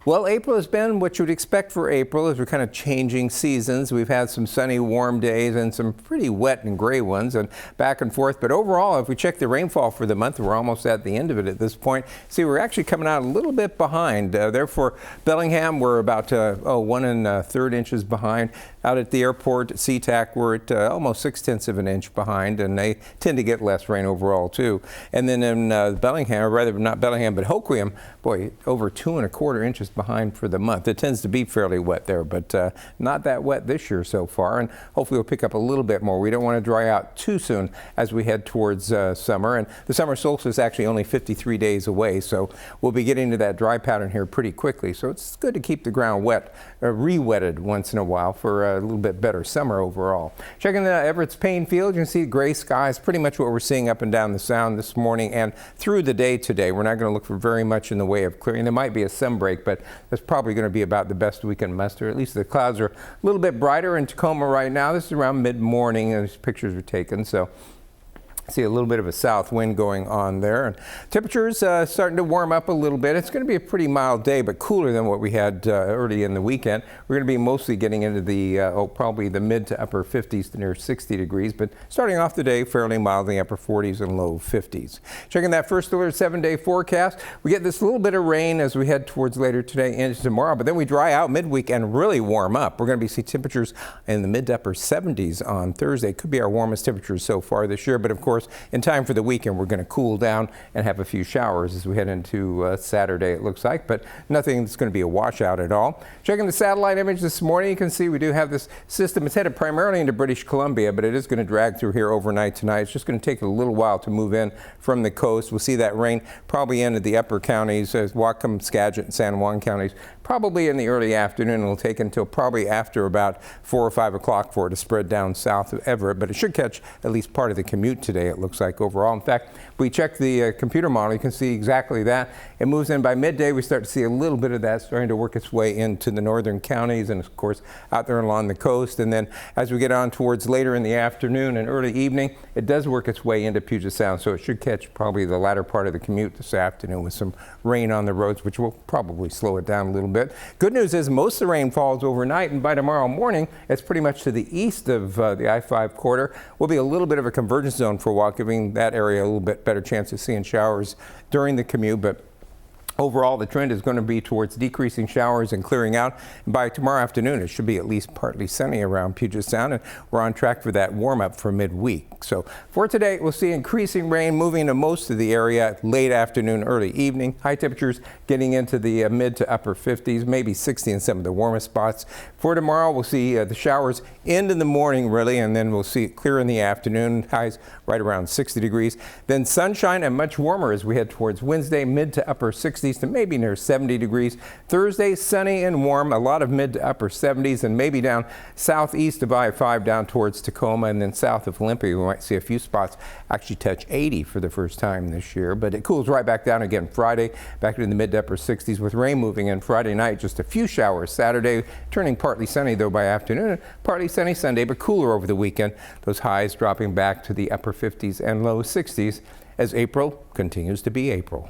Well, April has been what you would expect for April as we're kind of changing seasons. We've had some sunny, warm days and some pretty wet and gray ones and back and forth. But overall, if we check the rainfall for the month, we're almost at the end of it at this point. See, we're actually coming out a little bit behind. Therefore, Bellingham, we're about 1 1/3 inches behind. Out at the airport, at SeaTac, we're at almost 6/10 of an inch behind, and they tend to get less rain overall, too. And then in Bellingham, or rather not Bellingham, but Hoquiam, boy, over 2 1/4 inches behind for the month. It tends to be fairly wet there, but not that wet this year so far, and hopefully we'll pick up a little bit more. We don't want to dry out too soon as we head towards summer, and the summer solstice is actually only 53 days away, so we'll be getting to that dry pattern here pretty quickly. So it's good to keep the ground wet, re-wetted once in a while for a little bit better summer overall. Checking the Everett's Payne Field, you can see gray skies, pretty much what we're seeing up and down the Sound this morning and through the day today. We're not going to look for very much in the way of clearing. There might be a sun break, but that's probably going to be about the best we can muster. At least the clouds are a little bit brighter in Tacoma right now. This is around mid-morning and these pictures were taken, so see a little bit of a south wind going on there. And temperatures starting to warm up a little bit. It's going to be a pretty mild day, but cooler than what we had early in the weekend. We're going to be mostly getting into the probably the mid to upper 50s to near 60 degrees, but starting off the day fairly mild in the upper 40s and low 50s. Checking that First Alert 7-day forecast, we get this little bit of rain as we head towards later today into tomorrow, but then we dry out midweek and really warm up. We're going to be seeing temperatures in the mid to upper 70s on Thursday. Could be our warmest temperatures so far this year, but of course in time for the weekend we're going to cool down and have a few showers as we head into Saturday, it looks like, but nothing that's going to be a washout at all. Checking the satellite image this morning, you can see we do have this system. It's headed primarily into British Columbia, but it is going to drag through here overnight tonight. It's just going to take a little while to move in from the coast. We'll see that rain probably into the upper counties, as Whatcom, Skagit, and San Juan counties, probably in the early afternoon. It'll take until probably after about 4 or 5 o'clock for it to spread down south of Everett, but it should catch at least part of the commute today, it looks like overall. In fact, if we check the computer model, you can see exactly that. It moves in by midday. We start to see a little bit of that starting to work its way into the northern counties and of course out there along the coast. And then as we get on towards later in the afternoon and early evening, it does work its way into Puget Sound, so it should catch probably the latter part of the commute this afternoon with some rain on the roads, which will probably slow it down a little bit. Good news is most of the rain falls overnight, and by tomorrow morning it's pretty much to the east of the I-5 corridor. Will be a little bit of a convergence zone for a while, giving that area a little bit better chance of seeing showers during the commute, but overall, the trend is going to be towards decreasing showers and clearing out. And by tomorrow afternoon, it should be at least partly sunny around Puget Sound, and we're on track for that warm-up for midweek. So for today, we'll see increasing rain moving to most of the area late afternoon, early evening. High temperatures getting into the mid to upper 50s, maybe 60 in some of the warmest spots. For tomorrow, we'll see the showers end in the morning, really, and then we'll see it clear in the afternoon. Highs right around 60 degrees. Then sunshine and much warmer as we head towards Wednesday, mid to upper 60s. To maybe near 70 degrees. Thursday, sunny and warm, a lot of mid to upper 70s, and maybe down southeast of I-5 down towards Tacoma, and then south of Olympia we might see a few spots actually touch 80 for the first time this year. But it cools right back down again Friday, back into the mid to upper 60s with rain moving in Friday night. Just a few showers Saturday, turning partly sunny though by afternoon, and partly sunny Sunday, but cooler over the weekend. Those highs dropping back to the upper 50s and low 60s as April continues to be April.